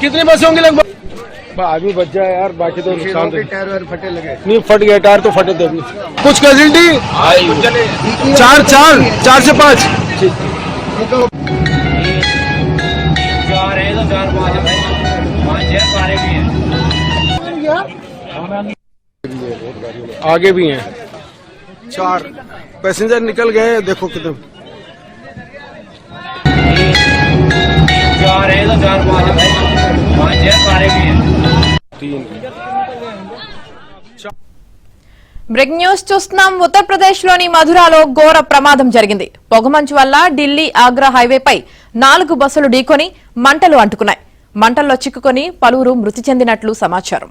कितनी बस होंगी लगभग? आदमी बच जाए यार, बाकी तो नुकसान टायर वायर फटे लगे नहीं, फट गया टायर तो फटे थे। कुछ कैजुअलिटी? चार से पाँच। आगे भी हैं 4 पैसेंजर निकल गए, देखो कितने। 3 బ్రేకింగ్ న్యూస్ చూస్తున్నాం. ఉత్తరప్రదేశ్లోని మధురాలో ఘోర ప్రమాదం జరిగింది. పొగమంచు వల్ల ఢిల్లీ ఆగ్రా హైవేపై 4 బస్సులు ఢీకొని మంటలు అంటుకున్నాయి. మంటల్లో చిక్కుకొని పలువురు మృతి చెందినట్లు సమాచారం.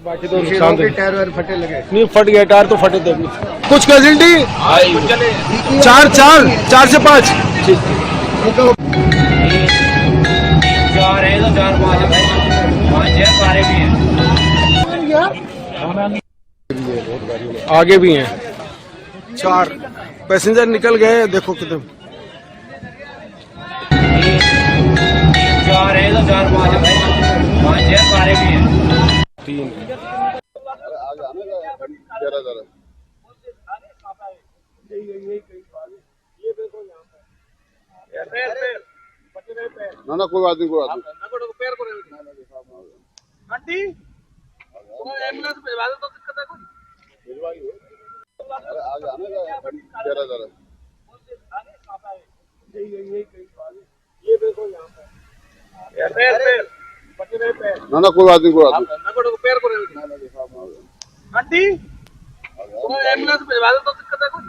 बाकी तो नुकसान टायर वायर फटे लगे नहीं, फट गया टायर तो फटे थे। कुछ कैजुअलिटी? 4 से 5। आगे भी हैं 4 पैसेंजर निकल गए, देखो कितने। 3 ना कोई बात नहीं, कोई बात नहीं। एम्बुलेंस भिजवा दो तो दिक्कत है कोई? ना कोई बात नहीं, कोई बात नहीं। एम्बुलेंस भिजवा दो तो दिक्कत है कोई?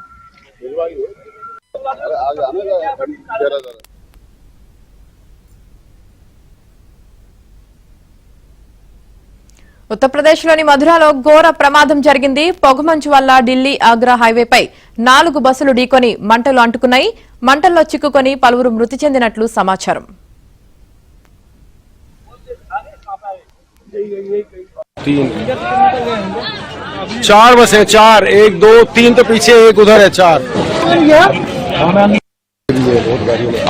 ఉత్తరప్రదేశ్లోని మధురాలో ఘోర ప్రమాదం జరిగింది. పొగమంచు వల్ల ఢిల్లీ ఆగ్రా హైవేపై 4 బస్సులు ఢీకొని మంటలు అంటుకున్నాయి. మంటల్లో చిక్కుకొని పలువురు మృతి చెందినట్లు సమాచారం. 4 बस है, 4 1 2 3 तो पीछे, एक उधर है। 4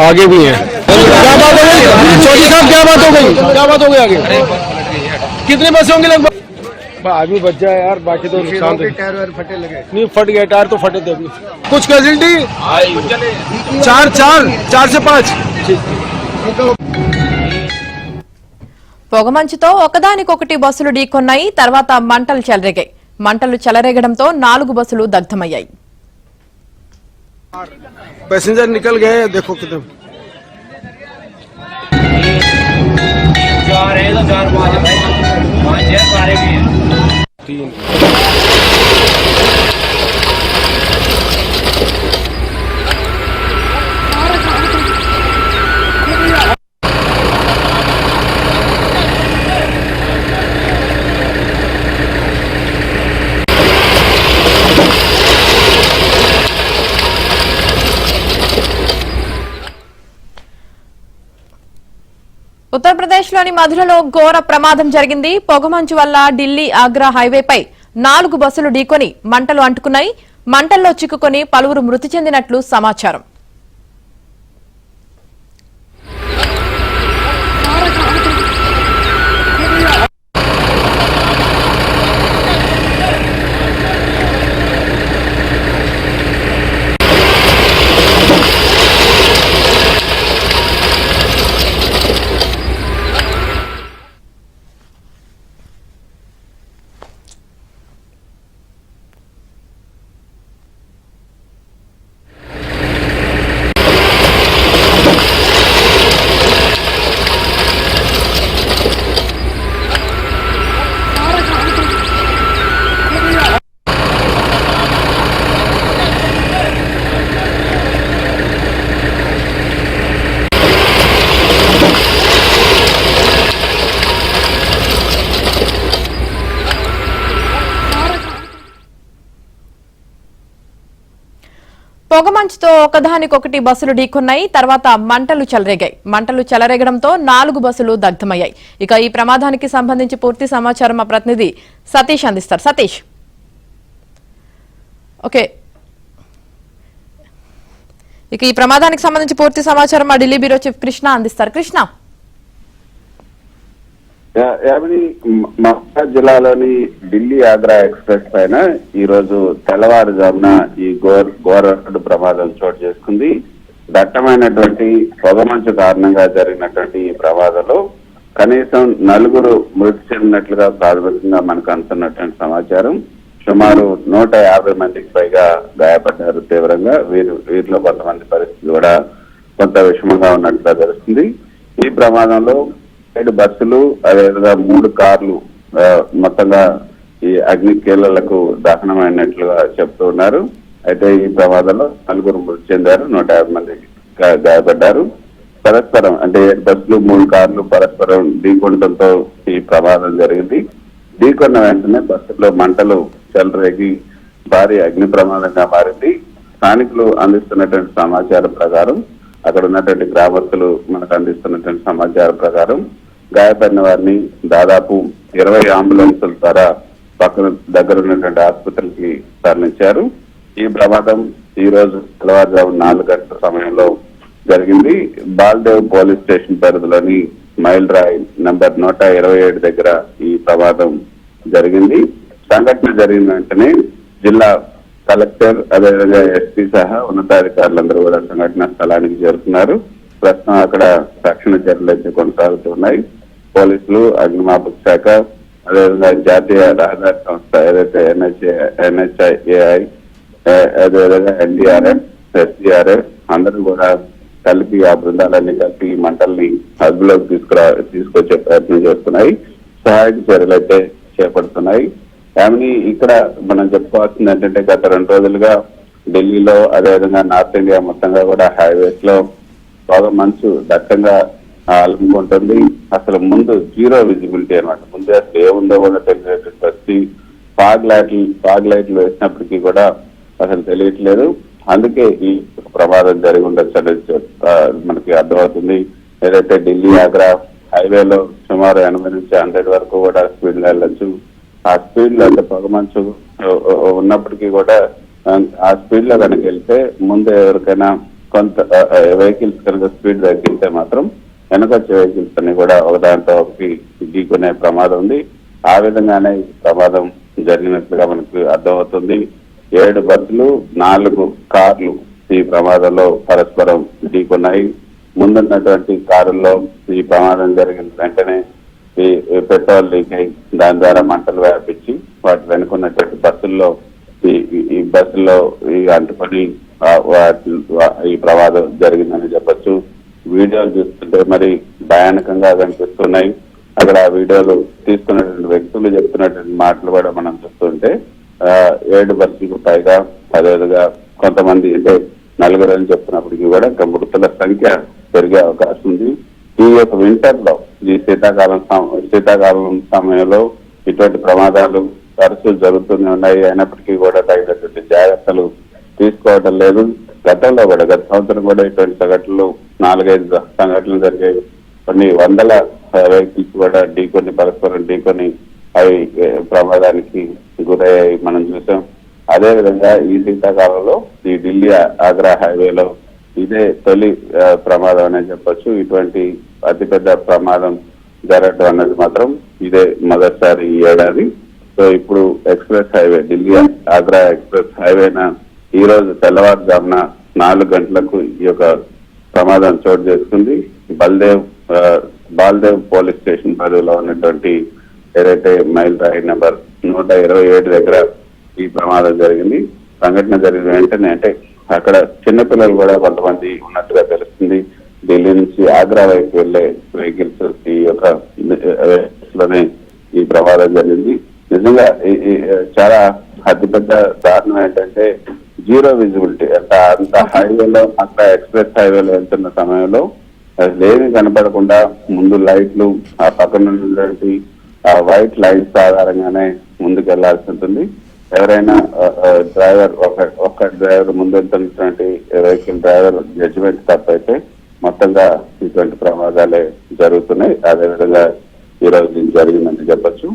आगे भी हैं। क्या बात हो गई चौधरी साहब, क्या बात हो गई? आगे कितनी बस होंगी लगभग? आदमी बच जाए यार, बाकी तो नुकसान टायर वायर फटे लगे नहीं, फट गया टायर तो फटे थे। कुछ कैजुअलिटी? 4 से 5। పొగమంచుతో ఒకదానికొకటి బస్సులు ఢీకొన్నాయి. తర్వాత మంటలు చెలరేగాయి. మంటలు చెలరేగడంతో 4 బస్సులు దగ్ధమయ్యాయి. पैसेंजर निकल गए, देखो कितने। 3 ఉత్తరప్రదేశ్లోని మధురలో ఘోర ప్రమాదం జరిగింది. పొగమంచు వల్ల ఢిల్లీ ఆగ్రా హైవేపై 4 బస్సులు ఢీకొని మంటలు అంటుకున్నాయి. మంటల్లో చిక్కుకొని పలువురు మృతి చెందినట్లు సమాచారం. పొగమంచుతో ఒకదానికొకటి బస్సులు ఢీకొన్నాయి. తర్వాత మంటలు చెలరేగాయి. మంటలు చెలరేగడంతో 4 బస్సులు దగ్ధమయ్యాయి. ఇక ఈ ప్రమాదానికి సంబంధించి పూర్తి సమాచారం మా ప్రతినిధి సతీష్ అందిస్తారు. సతీష్, ఓకే, ఇక ఈ ప్రమాదానికి సంబంధించి పూర్తి సమాచారం మా ఢిల్లీ బ్యూరో చీఫ్ కృష్ణ అందిస్తారు. కృష్ణ, మహబూబా జిల్లాలోని ఢిల్లీ ఆగ్రా ఎక్స్ప్రెస్ పైన ఈ రోజు తెల్లవారుజామున ఈ ఘోర రోడ్డు ప్రమాదం చోటు చేసుకుంది. దట్టమైనటువంటి పొగమంచు కారణంగా జరిగినటువంటి ఈ ప్రమాదంలో కనీసం 4 మృతి చెందినట్లుగా ప్రాథమికంగా మనకు అందుతున్నటువంటి సమాచారం. సుమారు 150 మందికి పైగా గాయపడ్డారు తీవ్రంగా. వీరిలో కొంతమంది పరిస్థితి కూడా కొంత విషమంగా ఉన్నట్లుగా తెలుస్తుంది. ఈ ప్రమాదంలో 7 బస్సులు, అదేవిధంగా 3 కార్లు మొత్తంగా ఈ అగ్ని కీలలకు దహనమైనట్లుగా చెప్తూ ఉన్నారు. అయితే ఈ ప్రమాదంలో 4 మృతి చెందారు, 150 మంది గాయపడ్డారు. పరస్పరం అంటే 7 బస్సులు 3 కార్లు పరస్పరం ఢీకొనడంతో ఈ ప్రమాదం జరిగింది. ఢీకొన్న వెంటనే బస్సుల్లో మంటలు చెలరేగి భారీ అగ్ని ప్రమాదంగా మారింది. స్థానికులు అందిస్తున్నటువంటి సమాచారం ప్రకారం, అక్కడ ఉన్నటువంటి గ్రామస్తులు మనకు అందిస్తున్నటువంటి సమాచారం ప్రకారం గాయపడిన వారిని దాదాపు 20 అంబులెన్సుల ద్వారా పక్కన దగ్గర ఉన్నటువంటి ఆసుపత్రికి తరలించారు. ఈ ప్రమాదం ఈ రోజు తెల్లవారుజాము 4 గంటల సమయంలో జరిగింది. బాల్దేవ్ పోలీస్ స్టేషన్ పరిధిలోని మైల్ రాయ్ నంబర్ 127 దగ్గర ఈ ప్రమాదం జరిగింది. సంఘటన జరిగిన వెంటనే జిల్లా కలెక్టర్, అదేవిధంగా ఎస్పీ సహా ఉన్నతాధికారులందరూ కూడా సంఘటన స్థలానికి చేరుకున్నారు. ప్రస్తుతం అక్కడ రక్షణ చర్యలు అయితే కొనసాగుతున్నాయి. పోలీసులు, అగ్నిమాపక శాఖ, అదేవిధంగా జాతీయ రహదారి సంస్థ ఏదైతే NHAI, అదేవిధంగా NDRF, SDRF అందరూ కూడా కలిపి ఆ బృందాలన్నీ కలిపి మంటల్ని అదుపులోకి తీసుకొచ్చే ప్రయత్నం చేస్తున్నాయి. సహాయక చర్యలు అయితే చేపడుతున్నాయి. కానీ ఇక్కడ మనం చెప్పుకోవాల్సింది ఏంటంటే గత 2 రోజులుగా ఢిల్లీలో, అదేవిధంగా నార్త్ ఇండియా మొత్తంగా కూడా హైవేస్ లో బాగా మంచు దట్టంగా అలుముకుంటుంది. అసలు ముందు 0 విజిబిలిటీ అనమాట. ముందు అసలు ఏముందో కూడా తెలియనటువంటి పరిస్థితి. ఫాగ్ లైట్లు వేసినప్పటికీ కూడా అసలు తెలియట్లేదు. అందుకే ఈ ప్రమాదం జరిగి ఉండొచ్చు అనేది మనకి అర్థమవుతుంది. ఏదైతే ఢిల్లీ ఆగ్రా హైవేలో సుమారు 80 నుంచి 100 వరకు కూడా స్పీడ్ లో వెళ్ళొచ్చు. ఆ స్పీడ్ లో అంటే పొగమంచు ఉన్నప్పటికీ కూడా ఆ స్పీడ్ లో కనుక వెళ్తే ముందు ఎవరికైనా కొంత వెహికల్స్ కనుక స్పీడ్ తగ్గితే మాత్రం వెనకొచ్చే వెహికల్స్ అన్ని కూడా ఒకదాంతో ఒకటి ఢీకొనే ప్రమాదం ఉంది. ఆ విధంగానే ఈ ప్రమాదం జరిగినట్లుగా మనకు అర్థమవుతుంది. 7 బస్సులు, 4 కార్లు ఈ ప్రమాదంలో పరస్పరం ఢీకొన్నాయి. ముందున్నటువంటి కారుల్లో ఈ ప్రమాదం జరిగిన వెంటనే ఈ పెట్రోల్ లీక్ అయి దాని ద్వారా మంటలు వ్యాపించి వాటి వెనుకున్నటువంటి బస్సుల్లో ఈ బస్సుల్లో అంటుకొని ఈ ప్రమాదం జరిగిందని చెప్పొచ్చు. వీడియోలు చూస్తుంటే మరి భయానకంగా కనిపిస్తున్నాయి. అక్కడ ఆ వీడియోలు తీసుకున్నటువంటి వ్యక్తులు చెప్తున్నటువంటి మాటలు కూడా మనం చూస్తుంటే 7 బస్సులకు పైగా, అదేవిధంగా కొంతమంది అంటే 4 అని చెప్తున్నప్పటికీ కూడా ఇంకా మృతుల సంఖ్య పెరిగే అవకాశం ఉంది. ఈ యొక్క వింటర్ లో, ఈ శీతాకాలం సమయంలో ఇటువంటి ప్రమాదాలు తరచూ జరుగుతూనే ఉన్నాయి. అయినప్పటికీ కూడా తగినటువంటి జాగ్రత్తలు తీసుకోవడం లేదు. గతంలో కూడా గత సంవత్సరం కూడా ఇటువంటి సంఘటనలు 4-5 సంఘటనలు జరిగాయి. కొన్ని వందల వెహికల్స్ కూడా పరస్పరం ఢీకొని అవి ప్రమాదానికి గురయ్యాయి మనం చూసాం. అదేవిధంగా ఈ శీతాకాలంలో ఈ ఢిల్లీ ఆగ్రా హైవేలో ఇదే తొలి ప్రమాదం అనే చెప్పొచ్చు. ఇటువంటి అతిపెద్ద ప్రమాదం జరగడం అన్నది మాత్రం ఇదే మొదటిసారి ఈ ఏడాది. సో ఇప్పుడు express highway, Delhi Agra express హైవేన ఈ రోజు తెల్లవారుజామున 4 గంటలకు ఈ యొక్క ప్రమాదం చోటు చేసుకుంది. బాల్దేవ్ పోలీస్ స్టేషన్ పరిధిలో ఉన్నటువంటి ఏదైతే మైల్ రాయి నంబర్ 127 దగ్గర ఈ ప్రమాదం జరిగింది. సంఘటన జరిగిన వెంటనే అంటే అక్కడ చిన్నపిల్లలు కూడా కొంతమంది ఉన్నట్టుగా తెలుస్తుంది. ఢిల్లీ నుంచి ఆగ్రా వైపు వెళ్లే వెహికల్స్ ఈ యొక్క లోనే ఈ ప్రమాదం జరిగింది. నిజంగా చాలా అతిపెద్ద దారుణం ఏంటంటే 0 విజిబిలిటీ. అంత హైవేలో, అంత ఎక్స్ప్రెస్ హైవేలో వెళ్తున్న సమయంలో అసలేమీ కనపడకుండా ముందు లైట్లు, ఆ పక్కన ఉన్నటువంటి ఆ వైట్ లైట్స్ ఆధారంగానే ముందుకు వెళ్లాల్సి ఉంటుంది. ఎవరైనా డ్రైవర్ ఒక్క డ్రైవర్ ముందు వెళ్తున్నటువంటి వెహికల్ డ్రైవర్ జడ్జిమెంట్ తప్పైతే మొత్తంగా ఇటువంటి ప్రమాదాలే జరుగుతున్నాయి. అదేవిధంగా ఈ రోజు జరిగిందని చెప్పొచ్చు.